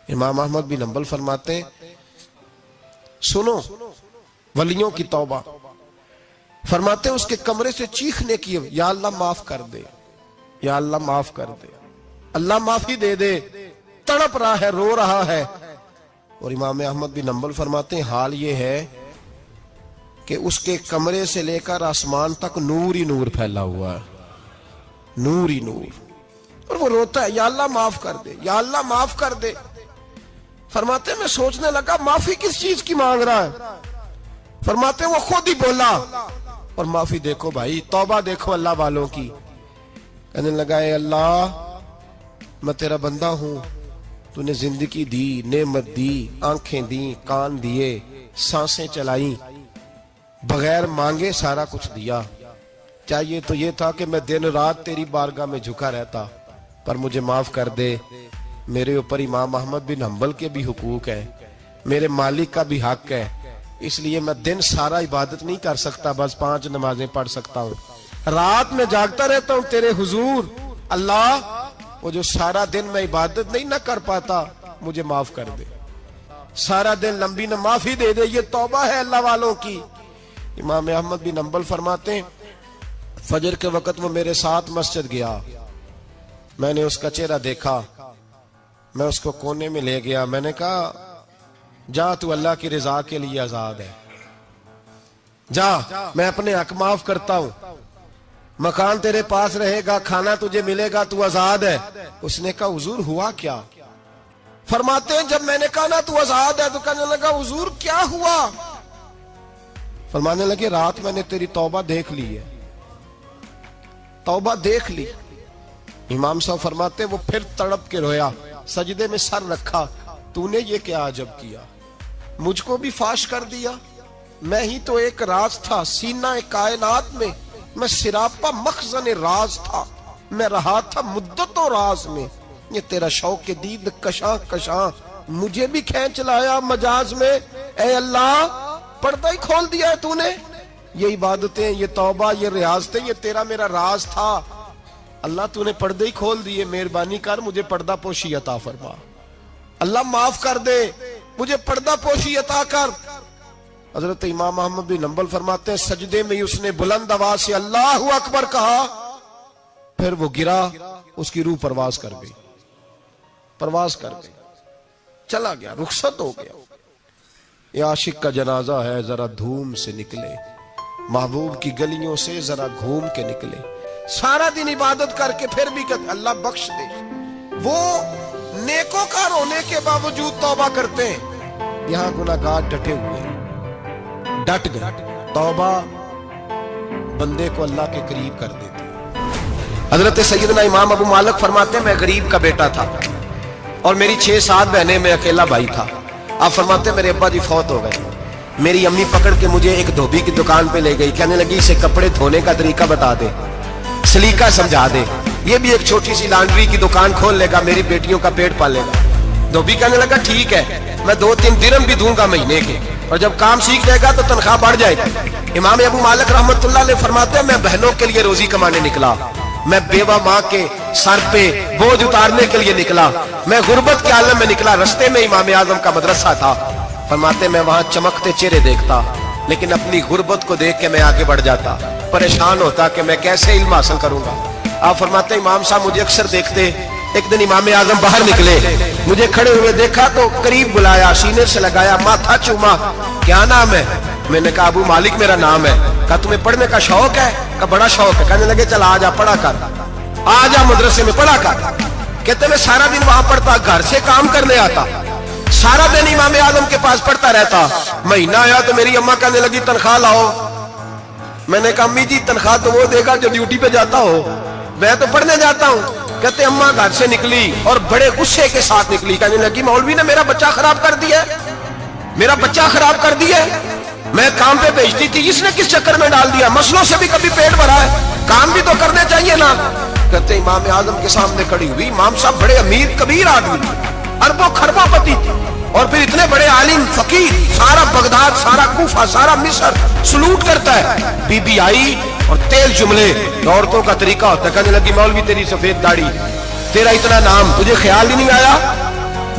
امام احمد بن حنبل فرماتے ہیں سنو ولیوں کی توبہ، فرماتے ہیں اس کے کمرے سے چیخنے کی، یا اللہ معاف کر دے، یا اللہ معاف کر دے، اللہ معافی دے دے، تڑپ رہا ہے، رو رہا ہے۔ اور امام احمد بن حنبل فرماتے ہیں حال یہ ہے کہ اس کے کمرے سے لے کر آسمان تک نور ہی نور پھیلا ہوا ہے، نور ہی نور، اور وہ روتا ہے یا اللہ معاف کر دے، یا اللہ معاف کر دے۔ فرماتے ہیں میں سوچنے لگا معافی کس چیز کی مانگ رہا ہے؟ فرماتے ہیں وہ خود ہی بولا، اور معافی دیکھو بھائی، توبہ دیکھو اللہ والوں کی، کہنے لگا اے اللہ میں تیرا بندہ ہوں، تو نے زندگی دی، نعمت دی، آنکھیں دی، کان دیے، سانسیں چلائیں، بغیر مانگے سارا کچھ دیا، چاہیے تو یہ تھا کہ میں دن رات تیری بارگاہ میں جھکا رہتا، پر مجھے معاف کر دے، میرے اوپر امام احمد بن حنبل کے بھی حقوق ہے، میرے مالک کا بھی حق ہے، اس لیے میں دن سارا عبادت نہیں کر سکتا، بس 5 نمازیں پڑھ سکتا ہوں، رات میں جاگتا رہتا ہوں تیرے حضور، اللہ وہ جو سارا دن میں عبادت نہیں نہ کر پاتا مجھے معاف کر دے، سارا دن لمبی نہ معافی دے دے، یہ توبہ ہے اللہ والوں کی۔ امام احمد بن حنبل فرماتے ہیں فجر کے وقت وہ میرے ساتھ مسجد گیا، میں نے اس کا چہرہ دیکھا، میں اس کو کونے میں لے گیا، میں نے کہا جا تو اللہ کی رضا کے لیے آزاد ہے، جا میں اپنے حق معاف کرتا ہوں، مکان تیرے پاس رہے گا، کھانا تجھے ملے گا، تو آزاد ہے۔ اس نے کہا حضور ہوا کیا؟ فرماتے ہیں جب میں نے کہا نا تو آزاد ہے تو کہنے لگا حضور کیا ہوا؟ فرمانے لگے رات میں نے تیری توبہ دیکھ لی ہے، توبہ دیکھ لی۔ امام صاحب فرماتے ہیں وہ پھر تڑپ کے رویا، سجدے میں سر رکھا، تو نے یہ کیا عجب کیا، مجھ کو بھی فاش کر دیا، میں ہی تو ایک راز تھا سینہ کائنات میں، میں سراپا مخزن راز تھا، میں رہا تھا مدتوں راز میں، یہ تیرا شوق دید کشاں کشاں مجھے بھی کھینچ لایا مجاز میں، اے اللہ پردہ ہی کھول دیا ہے تو نے، یہ عبادتیں، یہ توبہ، یہ ریاضتیں، یہ تیرا میرا راز تھا، اللہ تو نے پردے ہی کھول دیے، مہربانی کر مجھے پردہ پوشی عطا فرما، اللہ معاف کر دے، مجھے پردہ پوشی عطا کر۔ حضرت امام احمد بن حنبل فرماتے ہیں سجدے میں اس نے بلند آواز سے اللہ اکبر کہا، پھر وہ گرا، اس کی روح پرواز کر گئی، پرواز کر گئی، چلا گیا، رخصت ہو گیا۔ یہ عاشق کا جنازہ ہے، ذرا دھوم سے نکلے، محبوب کی گلیوں سے ذرا گھوم کے نکلے، سارا دن عبادت کر کے پھر بھی کہتے اللہ بخش دے۔ وہ نیکوکار ہونے کے باوجود توبہ کرتے ہیں، یہاں گناہگار ڈٹے ہوئے ہیں، ڈٹ گئے۔ توبہ بندے کو اللہ کے قریب کر دیتی ہے۔ حضرت سیدنا امام ابو مالک فرماتے ہیں میں غریب کا بیٹا تھا اور میری 6-7 بہنیں، میں اکیلا بھائی تھا۔ آپ فرماتے ہیں میرے ابا جی فوت ہو گئے، میری امی پکڑ کے مجھے ایک دھوبی کی دکان پہ لے گئی، کہنے لگی اسے کپڑے دھونے کا طریقہ بتا دے، سلیقہ سمجھا دے، یہ بھی ایک چھوٹی سی لانڈری کی دکان کھول لے گا، میری بیٹیوں کا پیٹ پالے گا۔ دھوبی کہنے لگا ٹھیک ہے، میں 2-3 درہم بھی دوں گا مہینے کے، اور جب کام سیکھ جائے گا تو تنخواہ بڑھ جائے گا۔ امام ابو مالک رحمت اللہ علیہ فرماتے ہیں میں بہنوں کے لیے روزی کمانے نکلا، میں بیوہ ماں کے سر پہ بوجھ اتارنے کے لیے نکلا، میں غربت کے عالم میں نکلا، رستے میں امام اعظم کا مدرسہ تھا، فرماتے میں وہاں چمکتے چہرے دیکھتا، لیکن اپنی غربت کو دیکھ کے میں آگے بڑھ جاتا، پریشان ہوتا کہ میں کیسے علم حاصل کروں گا۔ آپ فرماتے امام صاحب مجھے اکثر دیکھتے، ایک دن امام اعظم باہر نکلے، مجھے کھڑے ہوئے دیکھا تو قریب بلایا، سینے سے لگایا، ماتھا چوما، کیا نام ہے؟ میں نے کہا ابو مالک میرا نام ہے۔ کہا تمہیں پڑھنے کا شوق ہے؟ کہا بڑا شوق ہے۔ کہنے لگے چل آجا پڑھا کر، آجا مدرسے میں پڑھا کر۔ کہتے میں سارا دن وہاں پڑھتا، گھر سے کام کرنے آتا، سارا دن امام اعظم کے پاس پڑھتا رہتا۔ مہینہ آیا تو میری اماں کہنے لگی تنخواہ لاؤ۔ میں نے کہا امی جی تنخواہ تو وہ دے گا جو ڈیوٹی پہ جاتا ہو، میں تو پڑھنے جاتا ہوں۔ کہتے اماں گھر سے نکلی اور بڑے غصے کے ساتھ نکلی، کہنے لگی مولوی نے میرا بچہ خراب کر دیا، میرا بچہ خراب کر دیا، میں کام پہ بھیجتی تھی، اس نے کس چکر میں ڈال دیا، مسلوں سے بھی کبھی پیٹ بھرا ہے، کام بھی تو کرنے چاہیے نا۔ کہتے امام اعظم کے سامنے کھڑی ہوئی، امام صاحب بڑے امیر کبیر آدمی، اربوں خربوں پتی، اور پھر اتنے بڑے عالم فقیر، سارا بغداد، سارا کوفہ، سارا مصر سلوٹ کرتا ہے۔ بی بی آئی اور تیز جملے، عورتوں کا طریقہ ہوتا ہے، کہنے لگی مولوی تیری سفید داڑھی، تیرا اتنا نام، تجھے خیال ہی نہیں آیا؟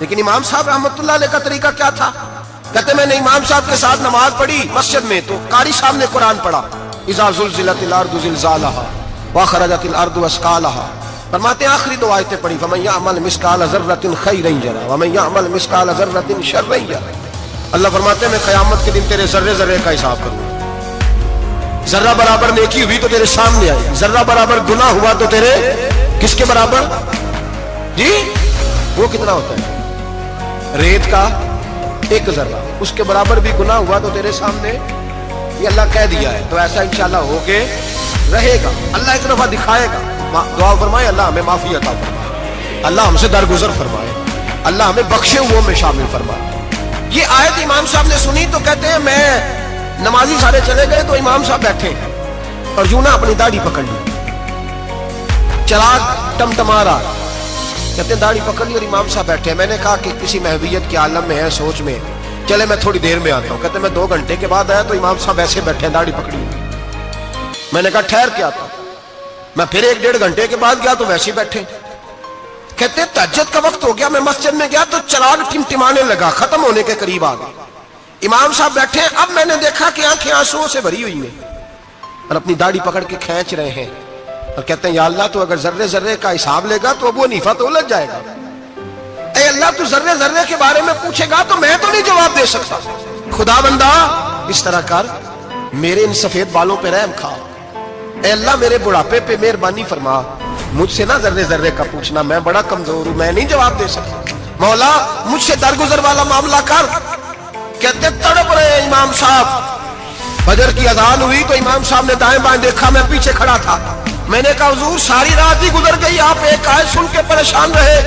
لیکن امام صاحب رحمۃ اللہ علیہ کا طریقہ کیا تھا؟ کہتے میں نے امام صاحب کے ساتھ نماز پڑھی مسجد میں تو قاری صاحب نے قرآن پڑھا، اذا زلزلت الارض زلزالها واخرجت الارض اثقالها، فرماتے ہیں آخری دو آیتیں پڑھی، فمن یعمل مثقال ذرۃ خیرا یرہ ومن یعمل مثقال ذرۃ شرا یرہ۔ اللہ فرماتے ہیں میں قیامت کے دن تیرے ذرے ذرے کا حساب کروں گا، ذرہ برابر نیکی ہوئی تو تیرے سامنے آئی، ذرہ برابر گناہ ہوا تو تیرے کس کے برابر؟ جی وہ کتنا ہوتا ہے؟ ریت کا ایک ذرہ، اس کے برابر بھی گناہ ہوا تو تیرے سامنے، یہ اللہ کہہ دیا ہے، تو ایسا انشاءاللہ ہو کے رہے گا۔ اللہ ایک دفعہ دکھائے گا، دعا فرمائے اللہ ہمیں معافی عطا فرمائے، اللہ ہم سے درگزر فرمائے، اللہ ہمیں بخشے ہوئے میں شامل فرمائے۔ یہ آیت امام صاحب نے سنی تو کہتے ہیں میں نمازی سارے چلے گئے تو امام صاحب بیٹھے اور یوں نہ اپنی داڑھی پکڑ لی، چراغ ٹمٹما رہا، کہتے ہیں داڑھی پکڑ لی اور امام صاحب بیٹھے۔ میں نے کہا کہ کسی محویت کے عالم میں ہے، سوچ میں، چلے میں تھوڑی دیر میں آتا ہوں۔ کہتے میں 2 گھنٹے کے بعد آیا تو امام صاحب ایسے بیٹھے ہیں داڑھی پکڑی ہوئی۔ میں نے کہا ٹھہر کے آتا ہوں۔ میں پھر 1-1.5 گھنٹے کے بعد گیا تو ویسے بیٹھے۔ کہتے تہجد کا وقت ہو گیا، میں مسجد میں گیا تو چراغ ٹمٹمانے لگا، ختم ہونے کے قریب آ گیا، امام صاحب بیٹھے۔ اب میں نے دیکھا کہ آنکھیں آنسوؤں سے بھری ہوئی ہیں اور اپنی داڑھی پکڑ کے کھینچ رہے ہیں اور کہتے ہیں یا اللہ تو اگر ذرے ذرے کا حساب لے گا تو ابو حنیفہ تو الجھ جائے گا، اے اللہ تو ذرے ذرے کے بارے میں پوچھے گا تو میں تو نہیں جواب دے سکتا، خدا بندہ اس طرح کر، میرے ان سفید بالوں پہ رحم کھا، اے اللہ میرے بڑھاپے پہ مہربانی فرما، مجھ سے نہ ذرے ذرے کا پوچھنا، میں بڑا کمزور ہوں، میں نہیں جواب دے سکتا، مولا مجھ سے درگزر والا معاملہ کر۔ کہتے تڑپ رہے امام صاحب۔ فجر کی اذان ہوئی تو امام صاحب نے دائیں بائیں دیکھا، میں پیچھے کھڑا تھا، میں نے کہا حضور ساری رات ہی گزر گئی، آپ ایک آیت سن کے پریشان رہے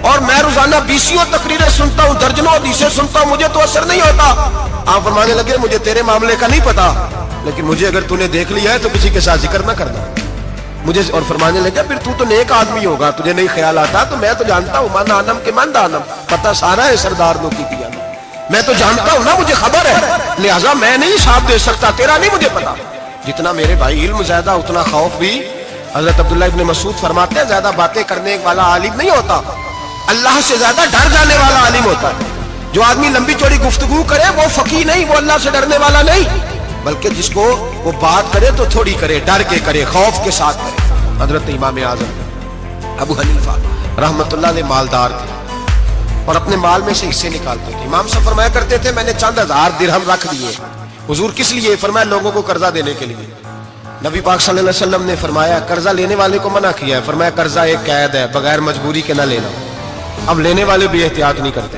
اور میں روزانہ 20 تقریریں سنتا ہوں، درجنوں حدیثیں سنتا ہوں، مجھے تو اثر نہیں ہوتا۔ آپ فرمانے لگے مجھے تیرے معاملے کا نہیں پتا، لیکن مجھے اگر تو نے دیکھ لیا ہے تو کسی کے ساتھ ذکر نہ کرنا مجھے، اور فرمانے لگا پھر تو نیک آدمی ہوگا، تجھے نہیں خیال آتا، تو میں تو جانتا ہوں من آنم کے من دانم، پتہ سارا ہے سردار نو کی دیا، میں تو جانتا ہوں نا، مجھے خبر ہے، لہٰذا میں نہیں حساب دے سکتا، تیرا نہیں مجھے پتا۔ جتنا میرے بھائی علم زیادہ اتنا خوف بھی۔ حضرت عبداللہ ابن مسعود فرماتے ہیں زیادہ باتیں کرنے والا عالم نہیں ہوتا، اللہ سے زیادہ ڈر جانے والا عالم ہوتا ہے۔ جو آدمی لمبی چوڑی گفتگو کرے وہ فقیہ نہیں، وہ اللہ سے ڈرنے والا نہیں، بلکہ جس کو وہ بات کرے تو تھوڑی کرے، ڈر کے کرے، خوف کے ساتھ کرے۔ حضرت امام اعظم ابو حنیفہ رحمۃ اللہ علیہ مالدار تھے اور اپنے مال میں سے حصے نکالتے تھے۔ امام صاحب فرمایا کرتے تھے میں نے چند ہزار درہم رکھ دیے۔ حضور کس لیے؟ فرمایا لوگوں کو قرضہ دینے کے لیے۔ نبی پاک صلی اللہ علیہ وسلم نے فرمایا قرضہ لینے والے کو منع کیا ہے، فرمایا قرضہ ایک قید ہے، بغیر مجبوری کے نہ لینا۔ اب لینے والے بھی احتیاط نہیں کرتے،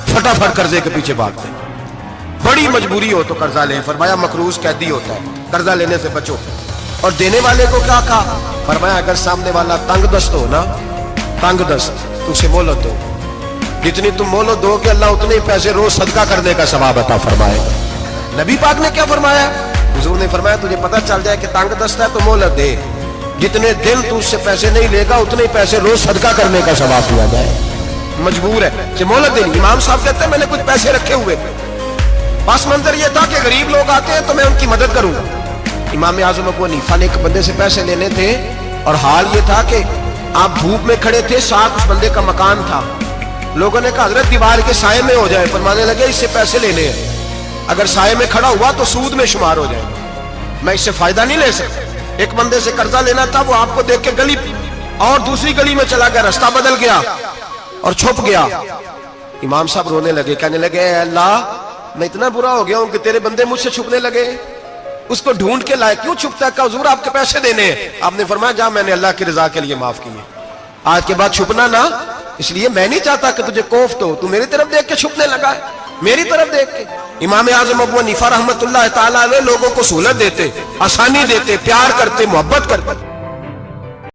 فٹافٹ قرضے کے پیچھے بھاگتے، بڑی مجبوری ہو تو قرضہ لیں، فرمایا مقروض قیدی ہوتا ہے، قرضہ لینے سے بچو۔ اور دینے والے کو کیا کہا؟ فرمایا اگر سامنے والا تنگ دست ہو نا، تنگ دست، تو اسے مہلت دو، جتنی تم مہلت دو کہ اللہ اتنے پیسے روز صدقہ کرنے کا ثواب عطا فرمائے گا۔ نبی پاک نے کیا فرمایا؟ حضور نے فرمایا تجھے پتہ چل جائے کہ تنگ دست ہے تو مہلت دے، جتنے دن تو اس سے پیسے نہیں لے گا اتنے پیسے روز صدقہ کرنے کا ثواب دیا جائے، مجبور ہے کہ مہلت دینی۔ امام صاحب کہتے ہیں میں نے کچھ پیسے رکھے ہوئے تھے، پس منظر یہ تھا کہ غریب لوگ آتے ہیں تو میں ان کی مدد کروں گا۔ امام اعظم ابو حنیفہ نے ایک بندے سے پیسے لینے تھے اور حال یہ تھا کہ آپ دھوپ میں کھڑے تھے، ساتھ اس بندے کا مکان تھا، لوگوں نے کہا حضرت دیوار کے سائے میں ہو جائے، فرمانے لگے اس سے پیسے لینے ہیں، اگر سائے میں کھڑا ہوا تو سود میں شمار ہو جائے گا، میں اس سے فائدہ نہیں لے سکتا۔ ایک بندے سے قرضہ لینا تھا، وہ آپ کو دیکھ کے گلی اور دوسری گلی میں چلا گیا، رستہ بدل گیا اور چھپ گیا۔ امام صاحب رونے لگے، کہنے لگے اے اللہ میں اتنا برا ہو گیا ہوں کہ تیرے بندے مجھ سے چھپنے لگے، اس کو ڈھونڈ کے لائے، کیوں چھپتا ہے؟ کہ حضور آپ کے پیسے دینے ہیں۔ آپ نے فرمایا جا میں نے اللہ کی رضا کے لیے معاف کیے، آج کے بعد چھپنا نہ، اس لیے میں نہیں چاہتا کہ تجھے کوفت ہو، تو میری طرف دیکھ کے چھپنے لگا ہے، میری طرف دیکھ کے۔ امام اعظم ابو حنیفہ رحمۃ اللہ تعالیٰ علیہ لوگوں کو سہولت دیتے، آسانی دیتے، پیار کرتے، محبت کرتے۔